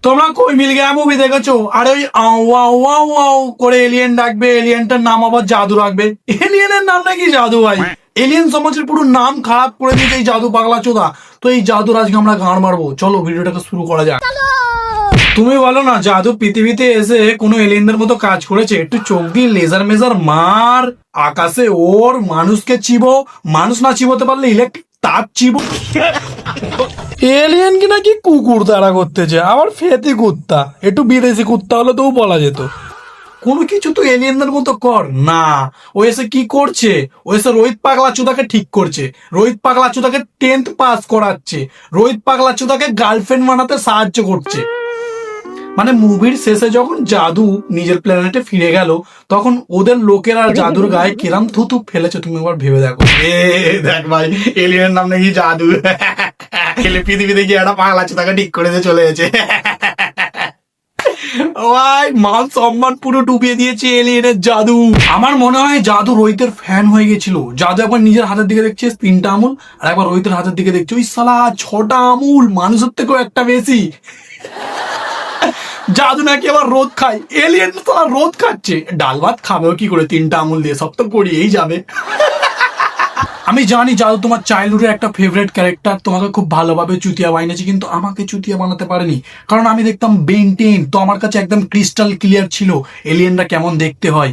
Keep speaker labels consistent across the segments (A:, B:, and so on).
A: তোমরা কই মিল গয়া মুভি দেখেছো? আরে ওই আও আও আও আও করে এলিয়েন ডাকবে, এলিয়েনটার নাম আবার জাদু রাখবে। এলিয়েনের নাম নাকি জাদু ভাই? এলিয়েন সমাজের পুরো নাম খারাপ করে দিয়েছে এই জাদু পাগলা চোদা। তো এই জাদুর আজকে আমরা গান মারবো, চলো ভিডিওটাকে শুরু করা যাক। তুমি বলো না, জাদু পৃথিবীতে এসে কোনো এলিয়েনদের মতো কাজ করেছে? একটু চোখ দিয়ে লেজার মেজার মার, আকাশে ওর, মানুষকে চিবো, মানুষ না চিবোতে পারলে ইলেকট্রিক তার চিবো। এলিয়েন কি নাকি কুকুর তারা করতেছে, আবার ফেতি কুত্তা, একটু বিদেশি কুত্তা হলে তো বলা যেত। কোনো কিছু তো এলিয়েনদের মতো কর না। ও এসে কি করছে? ও এসে রোহিত পাগলা চোদাকে ঠিক করছে, রোহিত পাগলা চোদাকে 10th পাস করাচ্ছে, রোহিত পাগলা চোদাকে গার্লফ্রেন্ড বানাতে সাহায্য করছে। মানে মুভির শেষে যখন জাদু নিজের প্ল্যানেটে ফিরে গেল, তখন ওদের লোকেরা জাদুর গায়ে কিরাম থুতু ফেলেছে তুমি একবার ভেবে দেখো। দেখ ভাই, এলিয়েনের নাম নাকি জাদু। খেলে পৃথিবীতে গিয়ে একটা পাগলা চোদাকে ঠিক করে দিয়ে চলে গেছে। ভাই মান সম্মান পুরো ডুবিয়ে দিয়েছে এলিয়েনের জাদু। আমার মনে হয় জাদু রোহিতের ফ্যান হয়ে গেছিল। জাদু একবার নিজের হাতের দিকে দেখছে 3টা আঙুল, আর একবার রোহিতের হাতের দিকে দেখছে ওই সালা 6টা আঙুল, মানুষের থেকেও একটা বেশি। জাদু নাকি আবার রোদ খায়, এলিয়েন তো রোদ খাচ্ছে। ডাল ভাত খাবেও কি করে 3টা আঙুল দিয়ে? সব তো গড়িয়েই যাবে। আমি জানি জাদু তোমার চাইল্ডহুডের একটা ফেভারিট ক্যারেক্টার, তোমাকে খুব ভালোভাবে চুতিয়া বানিয়েছে, কিন্তু আমাকে চুতিয়া বানাতে পারেনি। কারণ আমি দেখতাম বেন 10, তো আমার কাছে একদম ক্রিস্টাল ক্লিয়ার ছিল এলিয়েনরা কেমন দেখতে হয়,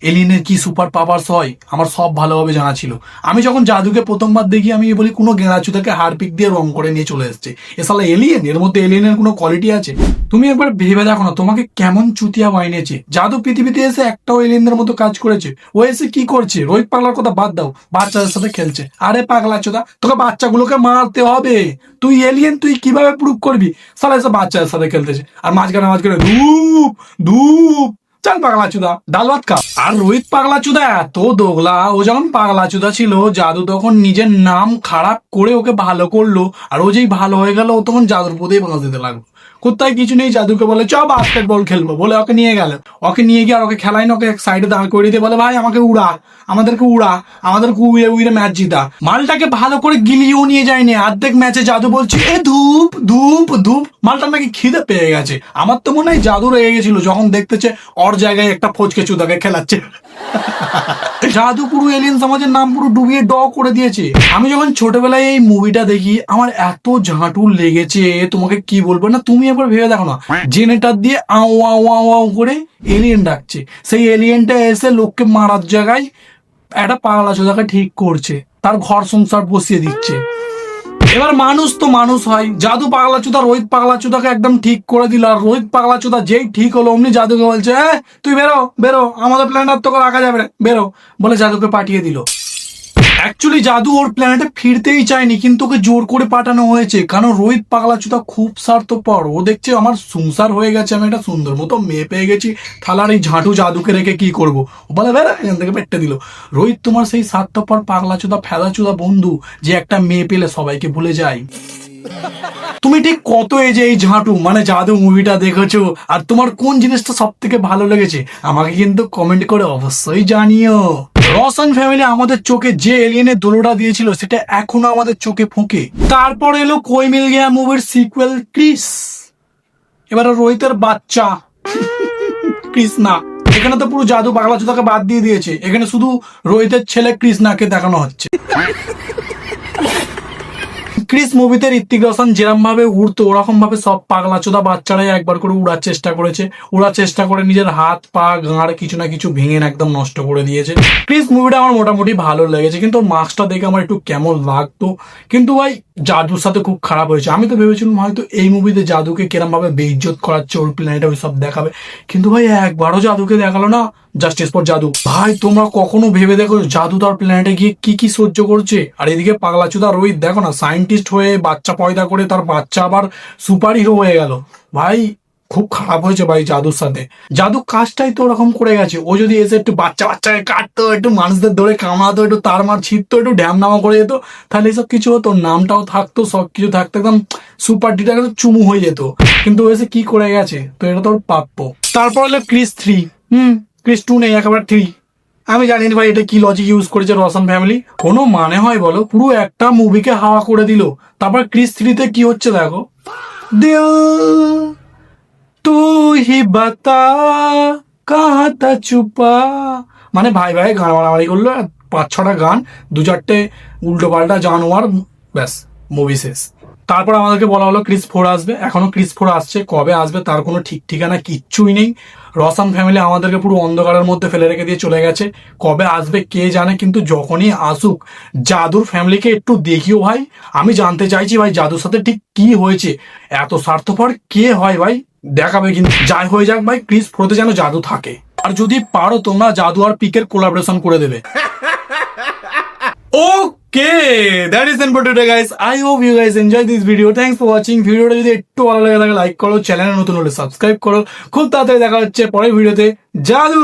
A: এলিয়েনের কি সুপার পাওয়ার্স হয়, আমার সব ভালোভাবে জানা ছিল। আমি যখন জাদুকে প্রথমবার দেখি, আমি বলি কোনো গেঁড়াচুদাকে হারপিক দিয়ে রং করে নিয়ে চলে এসছে, এ শালা এলিয়েন, এর মধ্যে এলিয়েনের কোনো কোয়ালিটি আছে? তুমি একবার ভেবে দেখো না, তোমাকে কেমন চুতিয়া বানিয়েছে। জাদু পৃথিবীতে এসে একটাও এলিয়েনদের মতো কাজ করেছে? ও এসে কি করছে? রোহিত পাগলার কথা বাদ দাও, বাচ্চাদের সাথে খেলছে। আরে পাগলা চোদা, তোকে বাচ্চাগুলোকে মারতে হবে। তুই এলিয়েন, তুই কিভাবে প্রুভ করবি? শালা এসে বাচ্চাদের সাথে খেলতেছে, আর মাঝখানে ধূপ ধূপ। চল পাগলা চুদা, ডাল ভাত খা। আর রোহিত পাগলা চুদা এত দোগলা, ও যখন পাগলা চুদা ছিল, জাদু তখন নিজের নাম খারাপ করে ওকে ভালো করলো, আর ও যেই ভালো হয়ে গেল, ও তখন জাদুর পদেই বাঁচ দিতে লাগলো। কোথায় কিছু নেই, জাদুকে বলে চ বাস্কেটবল খেলবো, বলে ওকে নিয়ে গেল। ওকে নিয়ে গিয়ে আর ওকে খেলাই না, ওকে এক সাইডে দাঁড় করিয়ে দিয়ে বলে ভাই আমাকে উড়া, আমাদেরকে উড়া, আমাদেরকে উড়ে উড়ে ম্যাচ জিতা। মালটাকে ভালো করে গিলিয়েও নিয়ে যায়নি। অর্ধেক ম্যাচে জাদু বলছে এ ধূপ ধূপ ধূপ। মালটার নাকি খিদে পেয়ে গেছে। আমার তো মনে হয় জাদু রয়ে গেছিল যখন দেখতেছে ওর জায়গায় একটা ফচকে চুদাকে খেলাচ্ছে। জাদু পুরো এলিয়েন সমাজের নাম পুরো ডুবিয়ে ড করে দিয়েছে। আমি যখন ছোটবেলায় এই মুভিটা দেখি, আমার এত ঝাঁটু লেগেছে, তোমাকে কি বলবো না। তুমি একবার ভেবে দেখো না, জেনারেটর দিয়ে আও আও আও আও করে এলিয়েন ডাকছে, সেই এলিয়েনটা এসে লোককে মারার জায়গায় একটা পাগলা চোদাকে ঠিক করছে, তার ঘর সংসার বসিয়ে দিচ্ছে। এবার মানুষ তো মানুষ হয়, জাদু পাগলা চোদা রোহিত পাগলা চোদাকে একদম ঠিক করে দিল। আর রোহিত পাগলা চোদা যেই ঠিক হলো, অমনি জাদুকে বলছে তুই বেরো বেরো, আমাদের প্ল্যানেট তোকে রাখা যাবে না, বেরো, বলে জাদুকে পাঠিয়ে দিল। অ্যাকচুয়ালি জাদু ওর প্ল্যানেটে ফিরতেই চায়নি, কিন্তু ওকে জোর করে পাঠানো হয়েছে। কারণ রোহিত পাগলা চোদা খুব স্বার্থপর। ও দেখছে আমার সংসার হয়ে গেছে, আমি একটা সুন্দর মতো মেয়ে পেয়ে গেছি, থালার এই ঝাঁটু জাদুকে রেখে কি করবো? ও বলে বেড়া, এখান থেকে পেটে দিল। রোহিত তোমার সেই স্বার্থপর পাগলা চোদা ফেলা চোদা বন্ধু, যে একটা মেয়ে পেলে সবাইকে ভুলে যায়। তুমি ঠিক কত এজে এই ঝাঁটু মানে জাদু মুভিটা দেখেছো, আর তোমার কোন জিনিসটা সব থেকে ভালো লেগেছে আমাকে কিন্তু কমেন্ট করে অবশ্যই জানিও। রোশন ফ্যামিলি আমাদের চোখে যে এলিয়েনের দোলটা দিয়েছিল, সেটা এখনো আমাদের চোখে ফোঁকে। তারপর এলো কোই মিল গয়া মুভির সিকুয়েল ক্রিস। এবারে রোহিতের বাচ্চা কৃষ্ণা। এখানে তো পুরো জাদু পাগলা চোদাকে বাদ দিয়ে দিয়েছে, এখানে শুধু রোহিতের ছেলে কৃষ্ণাকে দেখানো হচ্ছে। ক্রিস মুভিতে ঋত্বিক রোশন যেরকম ভাবে উড়তো, ওরকম ভাবে সব পাগলা চোদা বাচ্চারাই একবার করে উড়ার চেষ্টা করেছে। উড়ার চেষ্টা করে নিজের হাত পা গাঁড় কিছু না কিছু ভেঙে একদম নষ্ট করে দিয়েছে। ক্রিস মুভিটা আমার মোটামুটি ভালো লেগেছে, কিন্তু ওর মাস্কটা দেখে আমার একটু কেমন লাগতো। কিন্তু ভাই জাদুর সাথে খুব খারাপ হয়েছে। আমি তো ভেবেছিলাম হয়তো এই মুভিতে জাদুকে কিরম ভাবে বেইজ্জত করাচ্ছে, ওর প্ল্যানেটে ওই সব দেখাবে, কিন্তু ভাই একবারও জাদুকে দেখালো না। জাস্টিস ফর জাদু। ভাই তোমরা কখনো ভেবে দেখো জাদু তার প্ল্যানেটে গিয়ে কি কি সহ্য করছে? আর এদিকে পাগলা চোদা রোহিত দেখো না, সায়েন্টিস্ট হয়ে বাচ্চা পয়দা করে, তার বাচ্চা আবার সুপার হিরো হয়ে গেল। ভাই খুব খারাপ হয়েছে ভাই জাদুর সাথে। জাদু কাজটাই তো ওরকম করে গেছে। ও যদি এসে একটু বাচ্চাকে কাটতো, একটু মানুষদের ধরে কামড়াতো, একটু তার মার ছিটতো, একটু ঢ্যামনামা করে যেত, তাহলে এসব কিছু হতো, নামটাও থাকতো, সবকিছু থাকতো, একদম সুপার ডিটা চুমু হয়ে যেত। কিন্তু ও এসে কি করে গেছে, তো এটা তো ওর প্রাপ্য। তারপর হলো ক্রিস 3। ক্রিস 2 নেই, একেবারে 3। আমি জানি না ভাই এটা কি লজিক ইউজ করেছে রোশন ফ্যামিলি, কোনো মানে হয় বলো? পুরো একটা মুভিকে হাওয়া করে দিল। তারপর ক্রিস 3-তে কি হচ্ছে দেখো, দিল তু হি বাতা কাহা তা চুপা, মানে ভাই ভাই গান মারামারি করলো, 5-6টা গান, 2-4টে উল্টো পাল্টা জানোয়ার, ব্যাস মুভি শেষ। তারপর আমাদেরকে বলা হলো ক্রিস 4 আসবে, এখনো ক্রিস 4 আসছে, কবে আসবে তার কোনো ঠিক ঠিকানা কিচ্ছুই নেই। রসান ফ্যামিলি আমাদেরকে পুরো অন্ধকারের মধ্যে ফেলে রেখে দিয়ে চলে গেছে, কবে আসবে কে জানে। কিন্তু যখনই আসুক জাদুর ফ্যামিলিকে একটু দেখিও ভাই, আমি জানতে চাইছি ভাই জাদুর সাথে ঠিক কি হয়েছে, এত স্বার্থপর কে হয় ভাই, দেখাবে। কিন্তু যাই হয়ে যাক ভাই, ক্রিস 4-তে যেন জাদু থাকে। আর যদি পারো তোমরা জাদু আর পিকের কোলাবোরেশন করে দেবে। Okay, that is it for today guys. I hope you guys enjoy this video. Thanks for watching. ভিডিওটা যদি একটু ভালো লাগে তাহলে লাইক করো, চ্যানেলে নতুন হলে সাবস্ক্রাইব করো। খুব তাড়াতাড়ি দেখা হচ্ছে পরের ভিডিওতে। জাদু।